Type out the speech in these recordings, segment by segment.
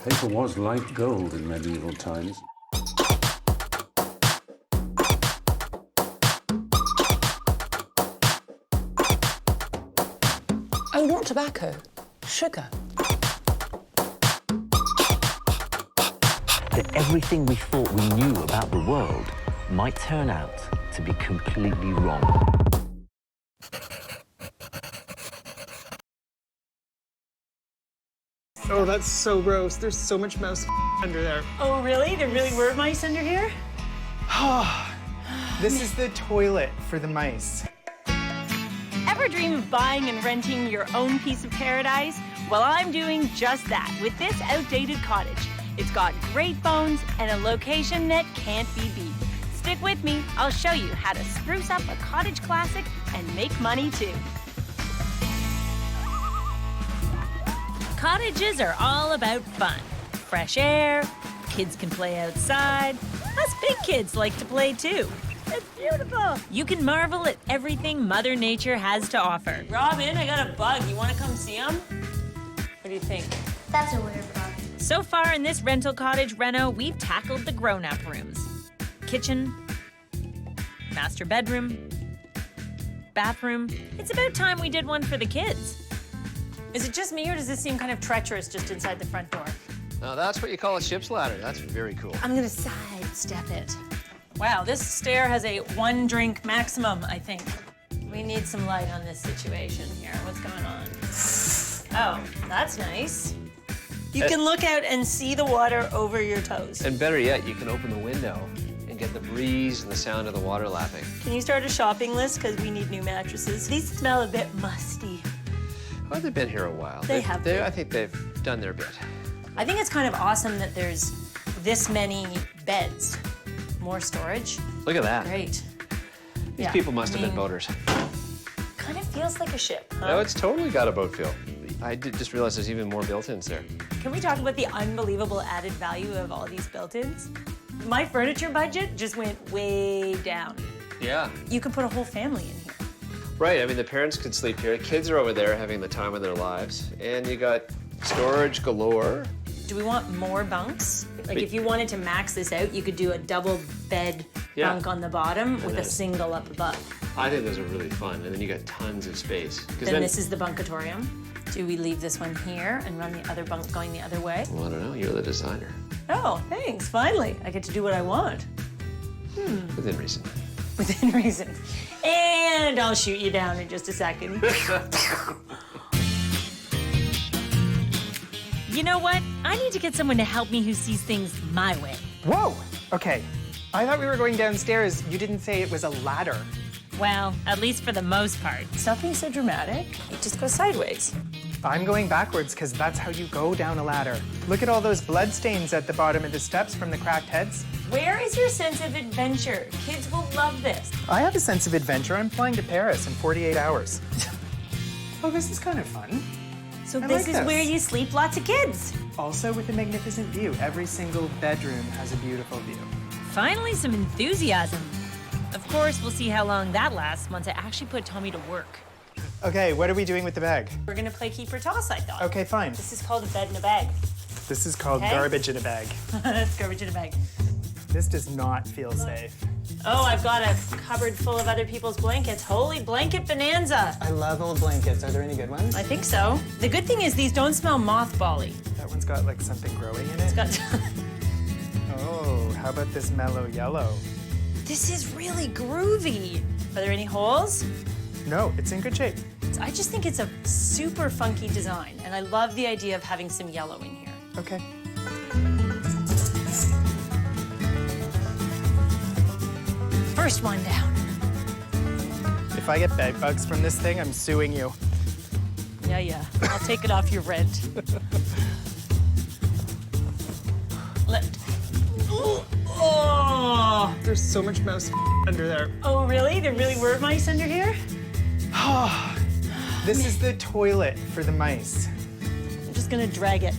Paper was like gold in medieval times. Oh, not tobacco. Sugar. That everything we thought we knew about the world might turn out to be completely wrong. Oh, that's so gross. There's so much mouse under there. Oh, really? There really were mice under here? This is the toilet for the mice. Ever dream of buying and renting your own piece of paradise? Well, I'm doing just that with this outdated cottage. It's got great bones and a location that can't be beat. Stick with me. I'll show you how to spruce up a cottage classic and make money too. Cottages are all about fun. Fresh air, kids can play outside. Us big kids like to play too. It's beautiful. You can marvel at everything Mother Nature has to offer. Robin, I got a bug. You want to come see him? What do you think? That's a weird bug. So far in this rental cottage reno, we've tackled the grown-up rooms. Kitchen, master bedroom, bathroom. It's about time we did one for the kids. Is it just me, or does this seem kind of treacherous just inside the front door? Now, that's what you call a ship's ladder. That's very cool. I'm gonna sidestep it. Wow, this stair has a 1 drink maximum, I think. We need some light on this situation here. What's going on? Oh, that's nice. You can look out and see the water over your toes. And better yet, you can open the window and get the breeze and the sound of the water lapping. Can you start a shopping list? Because we need new mattresses. These smell a bit musty. Well, they've been here a while. They have been. I think they've done their bit. I think it's kind of awesome that there's this many beds. More storage. Look at that. Great. These people must have been boaters. Kind of feels like a ship, huh? No, it's totally got a boat feel. I did just realize there's even more built-ins there. Can we talk about the unbelievable added value of all these built-ins? My furniture budget just went way down. Yeah. You could put a whole family in here. Right, I mean, the parents could sleep here. Kids are over there having the time of their lives. And you got storage galore. Do we want more bunks? Like, if you wanted to max this out, you could do a double bed bunk on the bottom with a single up above. I think those are really fun. And then you got tons of space. Then this is the bunkatorium. Do we leave this one here and run the other bunk going the other way? Well, I don't know. You're the designer. Oh, thanks. Finally, I get to do what I want. Within reason. Within reason. And I'll shoot you down in just a second. You know what? I need to get someone to help me who sees things my way. Whoa! Okay. I thought we were going downstairs. You didn't say it was a ladder. Well, at least for the most part. Stop being so dramatic. It just goes sideways. I'm going backwards because that's how you go down a ladder. Look at all those blood stains at the bottom of the steps from the cracked heads. Where is your sense of adventure? Kids will love this. I have a sense of adventure. I'm flying to Paris in 48 hours. Oh, this is kind of fun. So I this like is where you sleep lots of kids. Also with a magnificent view. Every single bedroom has a beautiful view. Finally, some enthusiasm. Of course, we'll see how long that lasts once I actually put Tommy to work. Okay, what are we doing with the bag? We're gonna play keep or toss, I thought. Okay, fine. This is called a bed in a bag. This is called Okay. garbage in a bag. That's garbage in a bag. This does not feel safe. Oh, I've got a cupboard full of other people's blankets. Holy blanket bonanza. I love old blankets. Are there any good ones? I think so. The good thing is these don't smell mothbally. That one's got like something growing in it. It's got... Oh, how about this mellow yellow? This is really groovy. Are there any holes? No, it's in good shape. I just think it's a super funky design, and I love the idea of having some yellow in here. Okay. First one down. If I get bed bugs from this thing, I'm suing you. Yeah. I'll take it off your rent. Oh! There's so much mouse under there. Oh, really? There really were mice under here? This is the toilet for the mice. I'm just gonna drag it.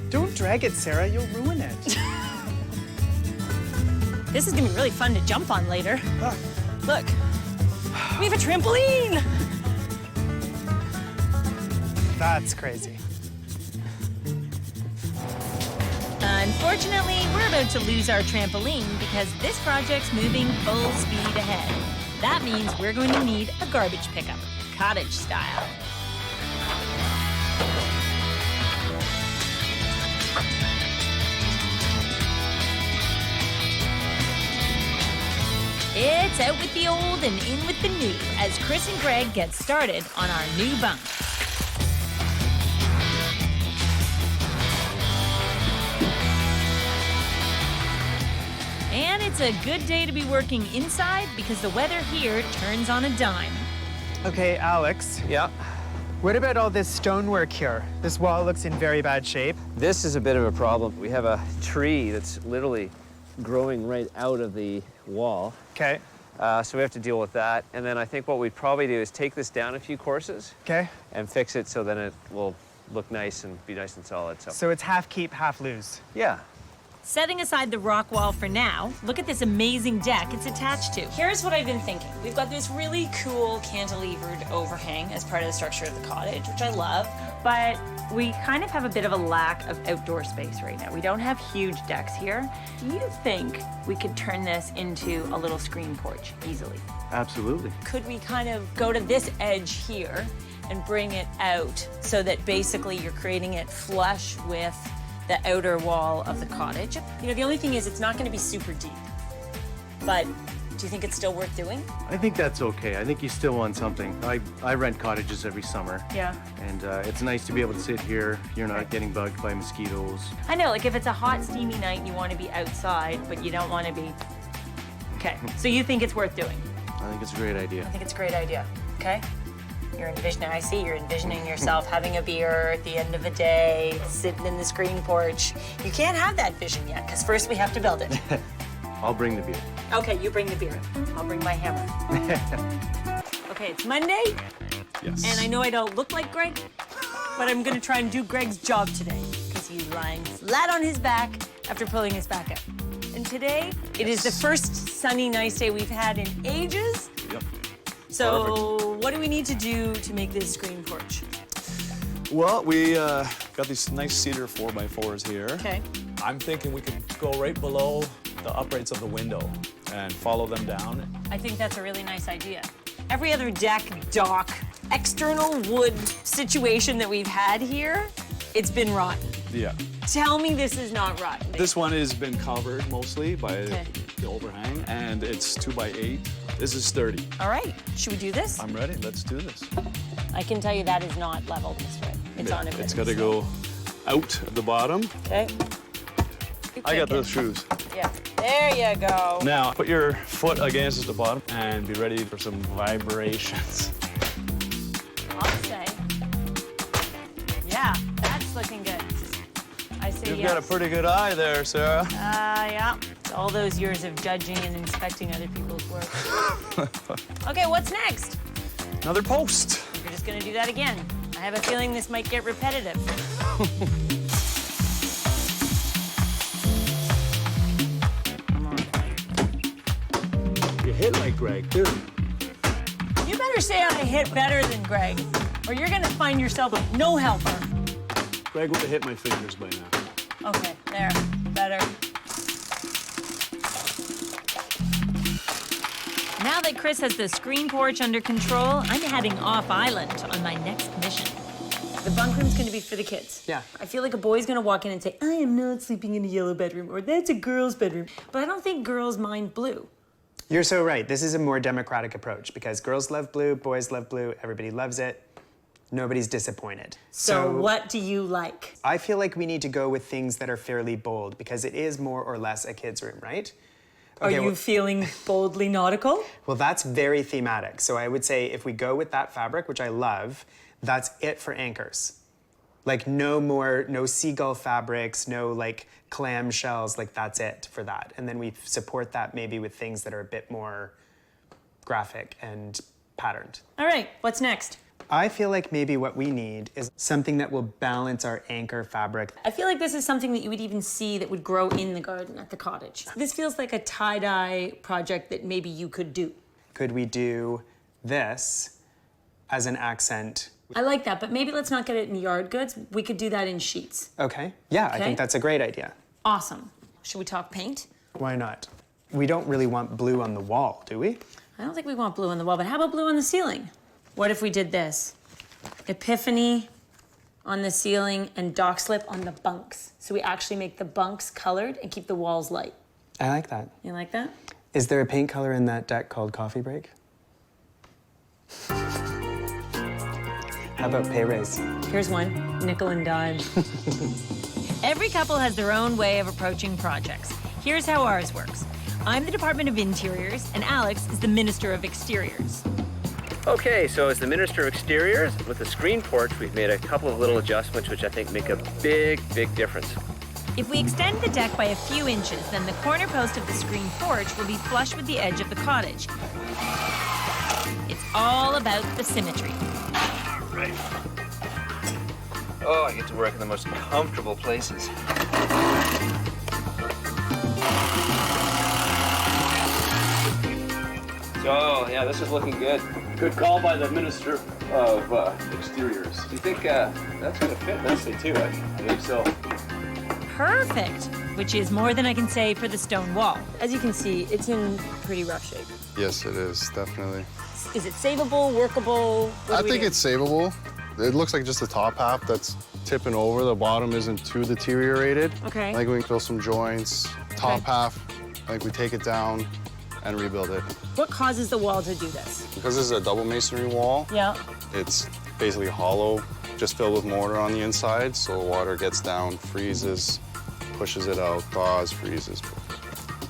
Don't drag it, Sarah. You'll ruin it. This is gonna be really fun to jump on later. Look, we have a trampoline! That's crazy. Unfortunately, we're about to lose our trampoline because this project's moving full speed ahead. That means we're going to need a garbage pickup, cottage style. It's out with the old and in with the new as Chris and Greg get started on our new bunk. And it's a good day to be working inside because the weather here turns on a dime. Okay, Alex. Yeah. What about all this stonework here? This wall looks in very bad shape. This is a bit of a problem. We have a tree that's literally growing right out of the wall. Okay. So we have to deal with that. And then I think what we'd probably do is take this down a few courses. Okay. And fix it so then it will look nice and be nice and solid. So it's half keep, half lose. Yeah. Setting aside the rock wall for now, look at this amazing deck it's attached to. Here's what I've been thinking. We've got this really cool cantilevered overhang as part of the structure of the cottage, which I love, but we kind of have a bit of a lack of outdoor space right now. We don't have huge decks here. Do you think we could turn this into a little screen porch easily? Absolutely. Could we kind of go to this edge here and bring it out so that basically you're creating it flush with the outer wall of the cottage? You know, the only thing is it's not going to be super deep, but do you think it's still worth doing? I think that's okay. I think you still want something. I rent cottages every summer. Yeah. And it's nice to be able to sit here. You're not getting bugged by mosquitoes. I know, like if it's a hot, steamy night and you want to be outside, but you don't want to be... Okay, so you think it's worth doing? I think it's a great idea. I think it's a great idea, okay? You're envisioning, I see, you're envisioning yourself having a beer at the end of the day, sitting in the screen porch. You can't have that vision yet, because first we have to build it. I'll bring the beer. Okay, you bring the beer. I'll bring my hammer. Okay, it's Monday. Yes. And I know I don't look like Greg, but I'm gonna try and do Greg's job today, because he's lying flat on his back after pulling his back out. And today, it is the first sunny, nice day we've had in ages. Yep. So what do we need to do to make this screen porch? Well, we got these nice cedar 4x4s here. Okay. I'm thinking we could go right below the uprights of the window and follow them down. I think that's a really nice idea. Every other deck, dock, external wood situation that we've had here, it's been rotten. Yeah. Tell me this is not rotten. This one has been covered mostly by Okay. the overhang, and it's 2x8. This is sturdy. All right, should we do this? I'm ready. Let's do this. I can tell you that is not leveled this way. It's on a bit. It's got to go out at the bottom. Okay. I got those shoes. Yeah. There you go. Now, put your foot against the bottom and be ready for some vibrations. I'll say. Yeah, that's looking good. I say You've yes. got a pretty good eye there, Sarah. Yeah. It's all those years of judging and inspecting other people's work. Okay, what's next? Another post. We're just gonna do that again. I have a feeling this might get repetitive. You hit like Greg, too. You better say I hit better than Greg, or you're gonna find yourself with no helper. Greg would have hit my fingers by now. Okay, there, better. Now that Chris has the screen porch under control, I'm heading off island on my next mission. The bunk room's gonna be for the kids. Yeah. I feel like a boy's gonna walk in and say, I am not sleeping in a yellow bedroom, or that's a girl's bedroom. But I don't think girls mind blue. You're so right. This is a more democratic approach because girls love blue, boys love blue, everybody loves it. Nobody's disappointed. So what do you like? I feel like we need to go with things that are fairly bold because it is more or less a kid's room, right? Are you feeling boldly nautical? Well, that's very thematic. So I would say if we go with that fabric, which I love, that's it for anchors. Like no seagull fabrics, no like clam shells, like that's it for that. And then we support that maybe with things that are a bit more graphic and patterned. All right, what's next? I feel like maybe what we need is something that will balance our anchor fabric. I feel like this is something that you would even see that would grow in the garden at the cottage. This feels like a tie-dye project that maybe you could do. Could we do this as an accent? I like that, but maybe let's not get it in yard goods. We could do that in sheets. Okay, yeah, I Okay. think that's a great idea. Awesome. Should we talk paint? Why not? We don't really want blue on the wall, do we? I don't think we want blue on the wall, but how about blue on the ceiling? What if we did this? Epiphany on the ceiling and dock slip on the bunks. So we actually make the bunks colored and keep the walls light. I like that. You like that? Is there a paint color in that deck called Coffee Break? How about pay raise? Here's one, nickel and dime. Every couple has their own way of approaching projects. Here's how ours works. I'm the Department of Interiors, and Alex is the Minister of Exteriors. Okay, so as the Minister of Exteriors, with the screen porch, we've made a couple of little adjustments which I think make a big, big difference. If we extend the deck by a few inches, then the corner post of the screen porch will be flush with the edge of the cottage. It's all about the symmetry. Right. Oh, I get to work in the most comfortable places. So, yeah, this is looking good. Good call by the Minister of Exteriors. Do you think that's gonna fit nicely too? I think so. Perfect, which is more than I can say for the stone wall. As you can see, it's in pretty rough shape. Yes, it is, definitely. Is it savable, workable? I think it's savable. It looks like just the top half that's tipping over. The bottom isn't too deteriorated. Okay. I think we can fill some joints. Top half, I think we take it down and rebuild it. What causes the wall to do this? Because this is a double masonry wall, Yeah. it's basically hollow, just filled with mortar on the inside, so the water gets down, freezes, pushes it out, thaws, freezes.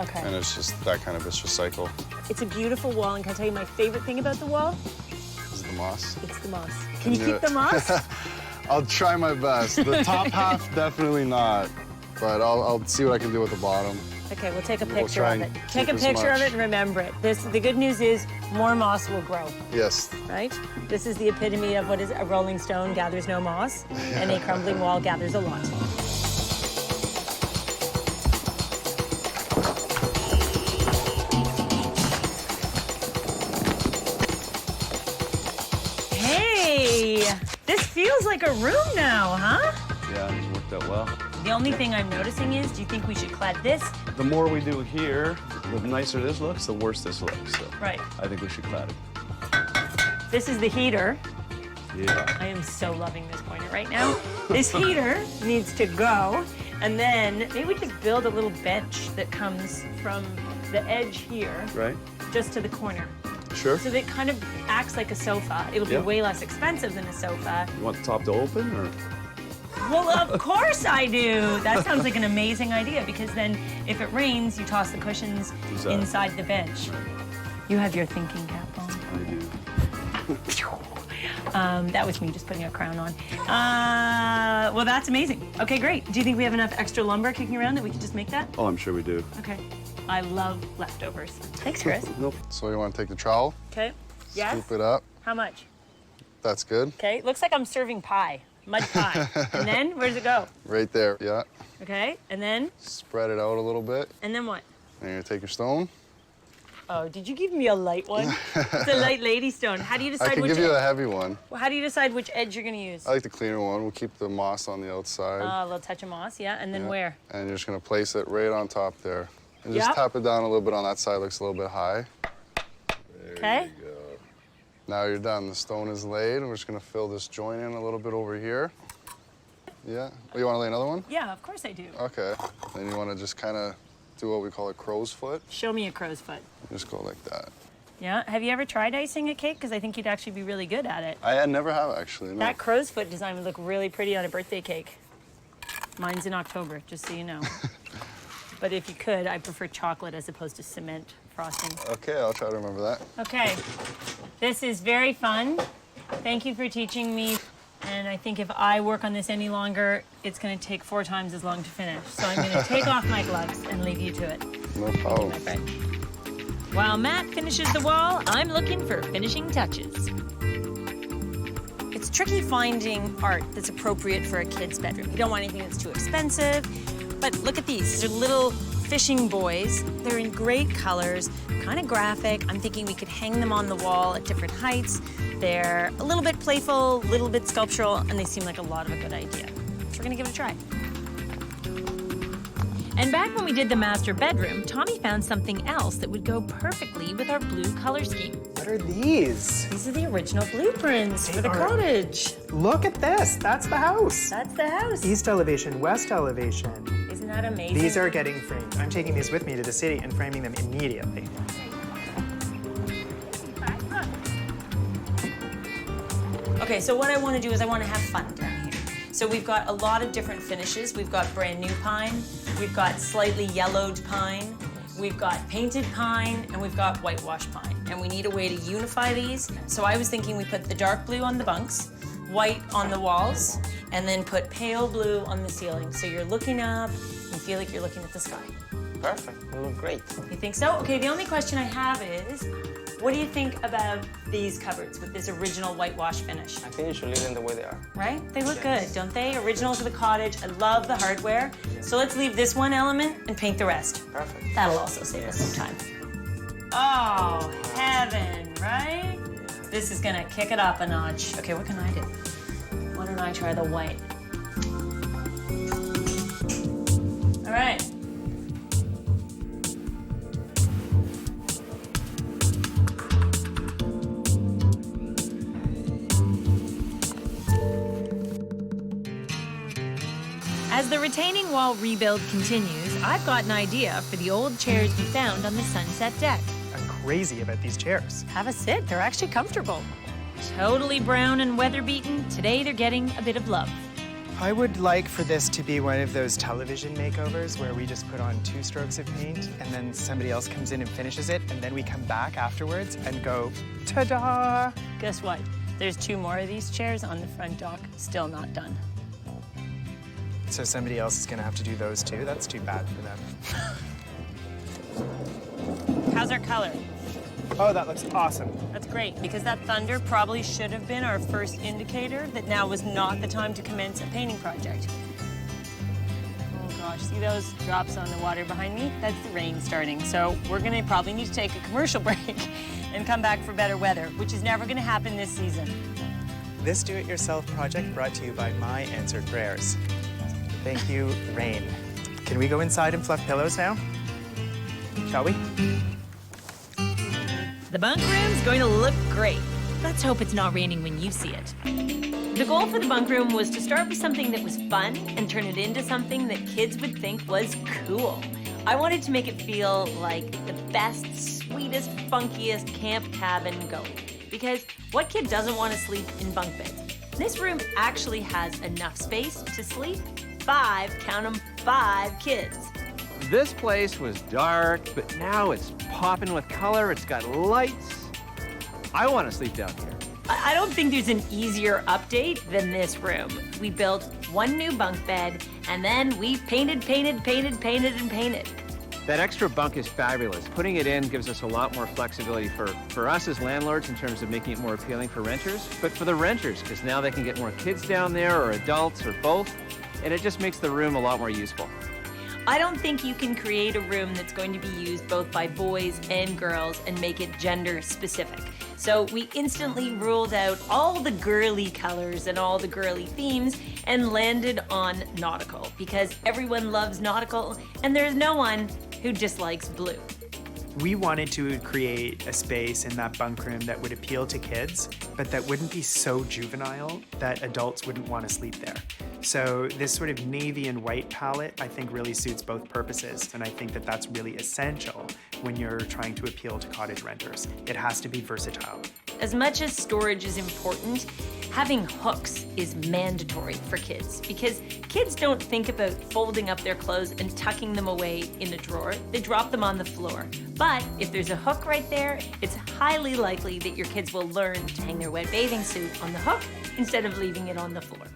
Okay. And it's just that kind of vicious cycle. It's a beautiful wall, and can I tell you my favorite thing about the wall? This is the moss. It's the moss. Can you knew keep it. the moss? I'll try my best. The top half, definitely not, but I'll see what I can do with the bottom. Okay, we'll take a We'll picture try of and it. Take a keep as picture of much. it and remember it. The good news is more moss will grow, Yes. right? This is the epitome of what is a rolling stone gathers no moss, and a crumbling wall gathers a lot. Hey, this feels like a room now, huh? Yeah, it worked out well. The only thing I'm noticing is, do you think we should clad this? The more we do here, the nicer this looks, the worse this looks. So Right. I think we should clad it. This is the heater. Yeah. I am so loving this pointer right now. This heater needs to go, and then maybe we just build a little bench that comes from the edge here, Right? just to the corner. Sure. So that it kind of acts like a sofa. It'll be Yeah. way less expensive than a sofa. You want the top to open, or? Well, of course I do. That sounds like an amazing idea, because then if it rains, you toss the cushions Exactly. inside the bench. You have your thinking cap on. I do. That was me just putting a crown on. Well, that's amazing. Okay, great. Do you think we have enough extra lumber kicking around that we could just make that? Oh, I'm sure we do. Okay. I love leftovers. Thanks, Chris. Nope. So you want to take the trowel, Okay. Yes? scoop it up. How much? That's good. Okay. Looks like I'm serving pie. Mud pie. And then, where does it go? Right there, yeah. Okay. And then? Spread it out a little bit. And then what? And you're gonna take your stone. Oh, did you give me a light one? It's a light lady stone. How do you I decide can which give you edge? a heavy one. How do you decide which edge you're gonna use? I like the cleaner one. We'll keep the moss on the outside. A little touch of moss, yeah. And then Yeah. where? And you're just gonna place it right on top there. And just Yep. tap it down a little bit on that side, looks a little bit high. Okay. Now you're done. The stone is laid, and we're just gonna fill this joint in a little bit over here. Yeah. Oh, you wanna lay another one? Yeah, of course I do. Okay. Then you wanna just kinda do what we call a crow's foot. Show me a crow's foot. Just go like that. Yeah. Have you ever tried icing a cake? Because I think you'd actually be really good at it. I never have actually, no. That crow's foot design would look really pretty on a birthday cake. Mine's in October, just so you know. But if you could, I prefer chocolate as opposed to cement frosting. Okay, I'll try to remember that. Okay, this is very fun. Thank you for teaching me. And I think if I work on this any longer, it's gonna take 4 times as long to finish. So I'm gonna take off my gloves and leave you to it, No problem. my friend. While Matt finishes the wall, I'm looking for finishing touches. It's tricky finding art that's appropriate for a kid's bedroom. You don't want anything that's too expensive, but look at these. These are little fishing buoys. They're in great colors, kind of graphic. I'm thinking we could hang them on the wall at different heights. They're a little bit playful, a little bit sculptural, and they seem like a lot of a good idea. So we're gonna give it a try. And back when we did the master bedroom, Tommy found something else that would go perfectly with our blue color scheme. What are these? These are the original blueprints for the cottage. Look at this. That's the house. That's the house. East elevation, west elevation. Isn't that amazing? These are getting framed. I'm taking these with me to the city and framing them immediately. Okay, so what I want to do is I want to have fun down here. So we've got a lot of different finishes. We've got brand new pine, we've got slightly yellowed pine, we've got painted pine, and we've got whitewash pine. And we need a way to unify these. So I was thinking we put the dark blue on the bunks, white on the walls, and then put pale blue on the ceiling. So you're looking up, you feel like you're looking at the sky. Perfect. They look great. You think so? Okay, the only question I have is, what do you think about these cupboards with this original whitewash finish? I think you should leave them the way they are. Right? They look good, don't they? Original to the cottage. I love the hardware. So let's leave this one element and paint the rest. Perfect. That'll also save us some time. Oh, heaven, right? This is gonna kick it up a notch. Okay, what can I do? Why don't I try the white? All right. As the retaining wall rebuild continues, I've got an idea for the old chairs we found on the sunset deck. I'm crazy about these chairs. Have a sit, they're actually comfortable. Totally brown and weather-beaten, today they're getting a bit of love. I would like for this to be one of those television makeovers where we just put on 2 strokes of paint and then somebody else comes in and finishes it and then we come back afterwards and go, ta-da! Guess what? There's 2 more of these chairs on the front dock, still not done. So somebody else is gonna have to do those too? That's too bad for them. How's our color? Oh, that looks awesome. That's great, because that thunder probably should have been our first indicator that now was not the time to commence a painting project. Oh gosh, see those drops on the water behind me? That's the rain starting. So we're gonna probably need to take a commercial break and come back for better weather, which is never gonna happen this season. This do-it-yourself project brought to you by My Answered Prayers. Thank you, rain. Can we go inside and fluff pillows now? Shall we? The bunk room's going to look great. Let's hope it's not raining when you see it. The goal for the bunk room was to start with something that was fun and turn it into something that kids would think was cool. I wanted to make it feel like the best, sweetest, funkiest camp cabin going. Because what kid doesn't want to sleep in bunk beds? This room actually has enough space to sleep 5, count 'em, 5 kids. This place was dark, but now it's popping with color. It's got lights. I want to sleep down here. I don't think there's an easier update than this room. We built 1 new bunk bed, and then we painted. That extra bunk is fabulous. Putting it in gives us a lot more flexibility for us as landlords in terms of making it more appealing for renters, but for the renters, because now they can get more kids down there, or adults, or both, and it just makes the room a lot more useful. I don't think you can create a room that's going to be used both by boys and girls and make it gender specific. So we instantly ruled out all the girly colors and all the girly themes and landed on nautical, because everyone loves nautical and there's no one who dislikes blue. We wanted to create a space in that bunk room that would appeal to kids, but that wouldn't be so juvenile that adults wouldn't want to sleep there. So this sort of navy and white palette, I think, really suits both purposes. And I think that that's really essential when you're trying to appeal to cottage renters. It has to be versatile. As much as storage is important, having hooks is mandatory for kids, because kids don't think about folding up their clothes and tucking them away in a drawer. They drop them on the floor. But if there's a hook right there, it's highly likely that your kids will learn to hang their wet bathing suit on the hook instead of leaving it on the floor.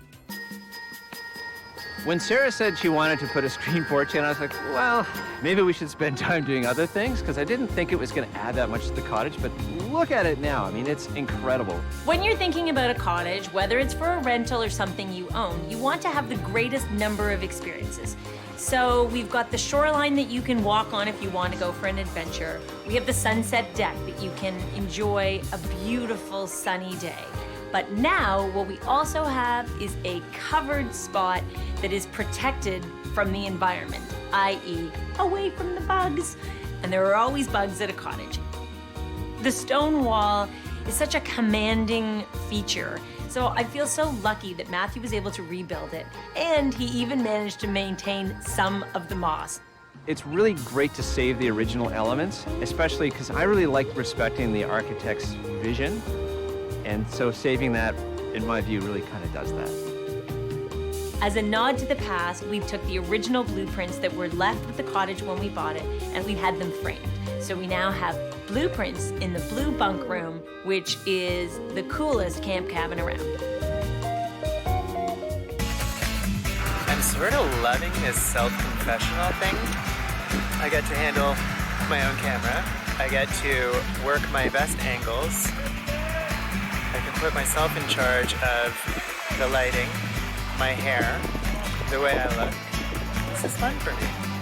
When Sarah said she wanted to put a screen porch in, I was like, well, maybe we should spend time doing other things, because I didn't think it was going to add that much to the cottage, but look at it now. I mean, it's incredible. When you're thinking about a cottage, whether it's for a rental or something you own, you want to have the greatest number of experiences. So we've got the shoreline that you can walk on if you want to go for an adventure. We have the sunset deck that you can enjoy a beautiful sunny day. But now what we also have is a covered spot that is protected from the environment, i.e. away from the bugs. And there are always bugs at a cottage. The stone wall is such a commanding feature. So I feel so lucky that Matthew was able to rebuild it, and he even managed to maintain some of the moss. It's really great to save the original elements, especially because I really like respecting the architect's vision. And so saving that, in my view, really kind of does that. As a nod to the past, we took the original blueprints that were left with the cottage when we bought it, and we had them framed. So we now have blueprints in the blue bunk room, which is the coolest camp cabin around. I'm sort of loving this self-confessional thing. I get to handle my own camera. I get to work my best angles. I can put myself in charge of the lighting, my hair, the way I look. This is fun for me.